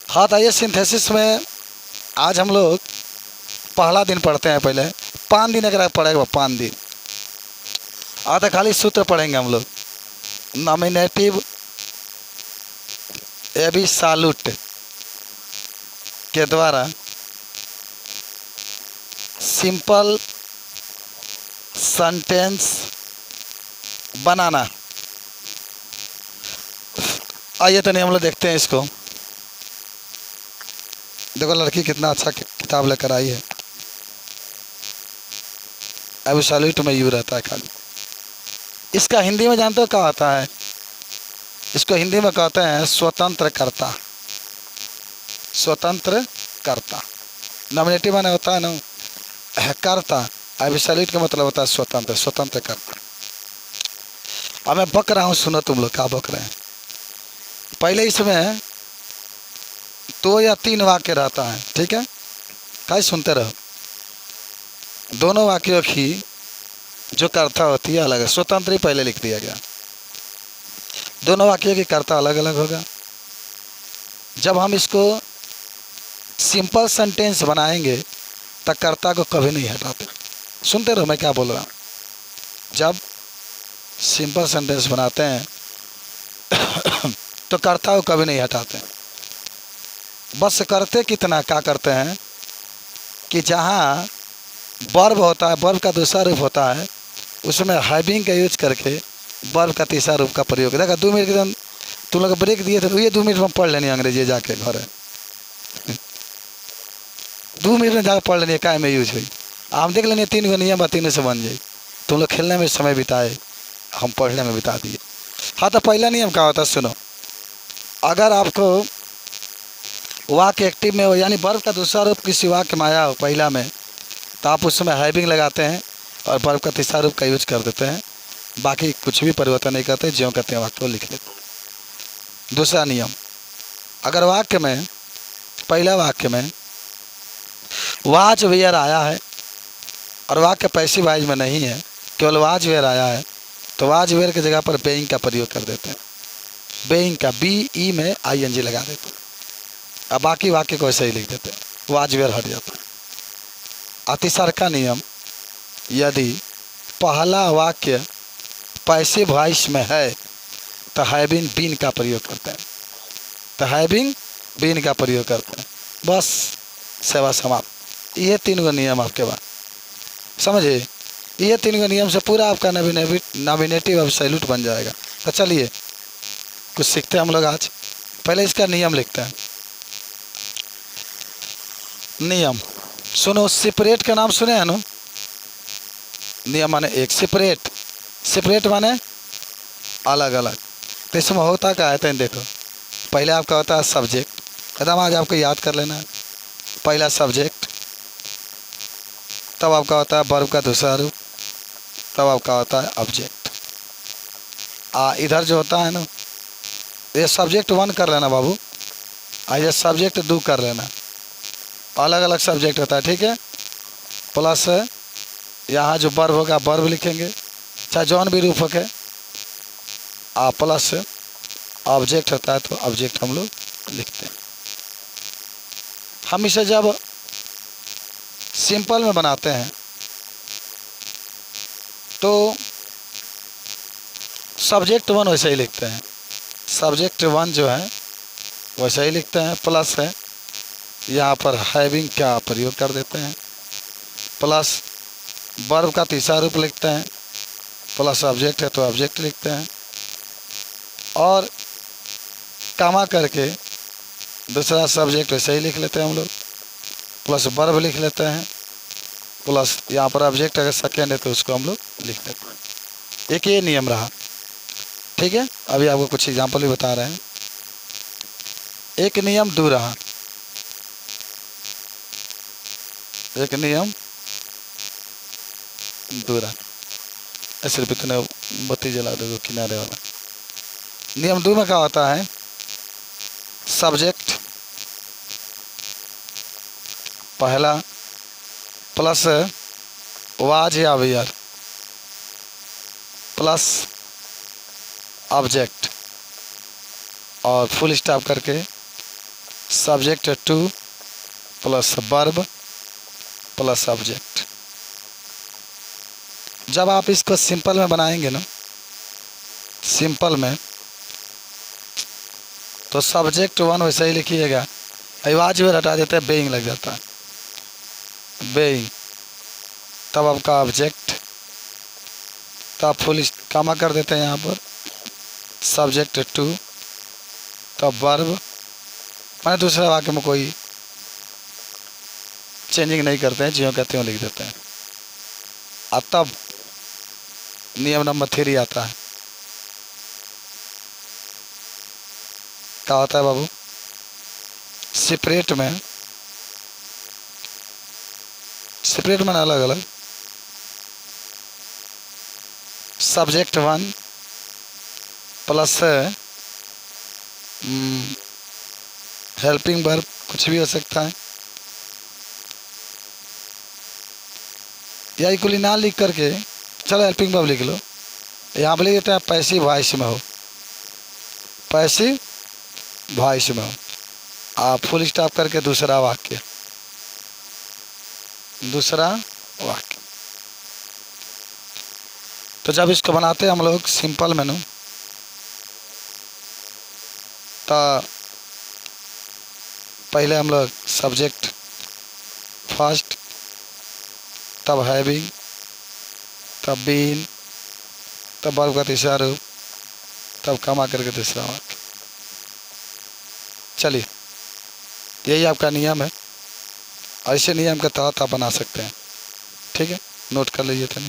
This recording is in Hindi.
हाँ तो आइए सिंथेसिस में आज हम लोग पहला दिन पढ़ते हैं। पहले 5 दिन अगर आप पढ़ेगा 5 दिन आता खाली सूत्र पढ़ेंगे हम लोग। नॉमिनेटिव एब्सोल्यूट के द्वारा सिंपल सेंटेंस बनाना। आइए तो नहीं हम लोग देखते हैं इसको। देखो लड़की कितना अच्छा किताब लेकर आई है। एब्सोल्यूट में यू रहता है खाली। इसका हिंदी में जानते हो क्या होता है? इसको हिंदी में कहते हैं स्वतंत्र कर्ता। स्वतंत्र कर्ता नॉमिनेटिव माने होता है ना कर्ता। एब्सोल्यूट का मतलब होता है स्वतंत्र, स्वतंत्र कर्ता। अब मैं बक रहा हूँ, सुनो तुम लोग क्या बक रहे हैं। पहले इसमें 2 या 3 वाक्य रहता है, ठीक है? क्या सुनते रहो। दोनों वाक्यों की जो कर्ता होती है अलग है। स्वतंत्र ही पहले लिख दिया गया। दोनों वाक्यों की कर्ता अलग अलग होगा। जब हम इसको सिंपल सेंटेंस बनाएंगे तो कर्ता को कभी नहीं हटाते। सुनते रहो मैं क्या बोल रहा हूँ। जब सिंपल सेंटेंस बनाते हैं तो कर्ता को कभी नहीं हटाते। बस करते कितना क्या करते हैं कि जहाँ वर्ब होता है, वर्ब का दूसरा रूप होता है, उसमें हैविंग का यूज करके वर्ब का तीसरा रूप का प्रयोग। देखा 2 मिनट के दिन तुम लोग ब्रेक दिए थे तो ये 2 मिनट में पढ़ लेनी अंग्रेजी जाके घर है। 2 मिनट में जाकर पढ़ लेनी काय में यूज हुई। आप देख लेंगे 3 गो नियम 3 से बन जाए। तुम लोग खेलने में समय बिताए, हम पढ़ने में बिता दिए। हाँ तो पहला नियम क्या होता है सुनो। अगर आपको वाक्य एक्टिव में हो यानी वर्ब का दूसरा रूप किसी वाक्य में आया हो पहला में, तो आप उसमें हैविंग लगाते हैं और वर्ब का तीसरा रूप का यूज कर देते हैं। बाकी कुछ भी परिवर्तन नहीं करते, ज्यों कहते हैं वाक्य को लिख लेते हैं। दूसरा नियम, अगर वाक्य में पहला वाक्य में वाज वेयर आया है और वाक्य पैसिव वॉइस में नहीं है, केवल वाज वेयर आया है, तो वाज वेयर की जगह पर बेइंग का प्रयोग कर देते हैं। बेइंग का BE में ING लगा देते हैं। अब बाकी वाक्य को ऐसे ही लिख देते हैं, वाज वेयर हट जाता है। तीसरा का नियम, यदि पहला वाक्य पैसिव वॉइस में है तो हैविंग बीन का प्रयोग करते हैं। तो हैविंग बीन का प्रयोग करते हैं। बस सेवा समाप्त। ये 3 गो नियम आपके बाद समझे। ये 3 गो नियम से पूरा आपका नॉमिनेटिव एब्सोल्यूट बन जाएगा। तो चलिए कुछ सीखते हैं हम लोग आज। पहले इसका नियम लिखते हैं। नियम सुनो, सेपरेट का नाम सुने हैं ना? नियम माने एक, सेपरेट। सेपरेट माने अलग अलग। तो इसमें होता क्या है तो देखो। पहले आपका होता है सब्जेक्ट, एकदम आज आपको याद कर लेना है। पहला सब्जेक्ट, तब आपका होता है वर्ब का दूसरा रूप, तब आपका होता है ऑब्जेक्ट। इधर जो होता है ना, ये सब्जेक्ट 1 कर लेना बाबू, ये सब्जेक्ट 2 कर लेना। अलग अलग सब्जेक्ट होता है, ठीक है? प्लस यहाँ जो वर्ब होगा वर्ब लिखेंगे, चाहे जौन भी रूप होके। प्लस ऑब्जेक्ट होता है तो ऑब्जेक्ट हम लोग लिखते हैं। हम इसे जब सिंपल में बनाते हैं तो सब्जेक्ट 1 वैसे ही लिखते हैं। सब्जेक्ट 1 जो है वैसे ही लिखते हैं। प्लस है यहाँ पर हैविंग का प्रयोग कर देते हैं। प्लस वर्ब का तीसरा रूप लिखते हैं। प्लस ऑब्जेक्ट है तो ऑब्जेक्ट लिखते हैं। और कामा करके दूसरा सब्जेक्ट वैसे ही लिख लेते हैं हम लोग। प्लस वर्ब लिख लेते हैं। प्लस यहाँ पर ऑब्जेक्ट अगर सेकेंड है तो उसको हम लोग लिख लेते हैं। एक ये नियम रहा, ठीक है? अभी आपको कुछ एग्जांपल भी बता रहे हैं। एक नियम 2 रहा। एक नियम 2 रहा। सिर्फ इतने बत्ती जला दो किनारे वाला। नियम 2 में क्या होता है? सब्जेक्ट पहला प्लस वाज या वेयर प्लस ऑब्जेक्ट और फुल स्टॉप करके subject two plus verb plus object. जब आप इसको सिंपल में बनाएंगे ना, सिंपल में, तो सब्जेक्ट वन वैसे ही लिखिएगा, आज में हटा देते हैं, बेइंग लग जाता है, बेइंग। तब आपका ऑब्जेक्ट, तब फुल कामा कर देते हैं यहाँ पर, सब्जेक्ट टू, तब वर्ब, मैंने दूसरे वाक्य में कोई चेंजिंग नहीं करते हैं, ज्यों कहते हैं लिख देते हैं। और तब नियम नंबर 3 आता है। क्या होता है बाबू? सेपरेट में, सेपरेट में अलग अलग, subject one plus helping verb, कुछ भी हो सकता है, या इक्वली ना लिख करके, चलो हेल्पिंग वर्ब लिख लो, यहाँ पर लिख देते हैं पैसिव वॉइस में हो, पैसिव वॉइस में हो। आप फुल स्टॉप करके दूसरा वाक्य, दूसरा वाक्य। तो जब इसको बनाते हैं हम लोग सिंपल में, तो पहले हम लोग सब्जेक्ट फर्स्ट, तब हैविंग, तब बीन, तब वर्ब का तीसरा रूप, तब कमा करके तीसरा वाक्य। चलिए, यही आपका नियम है। ऐसे नियम के तहत आप बना सकते हैं। ठीक है, नोट कर लीजिए था।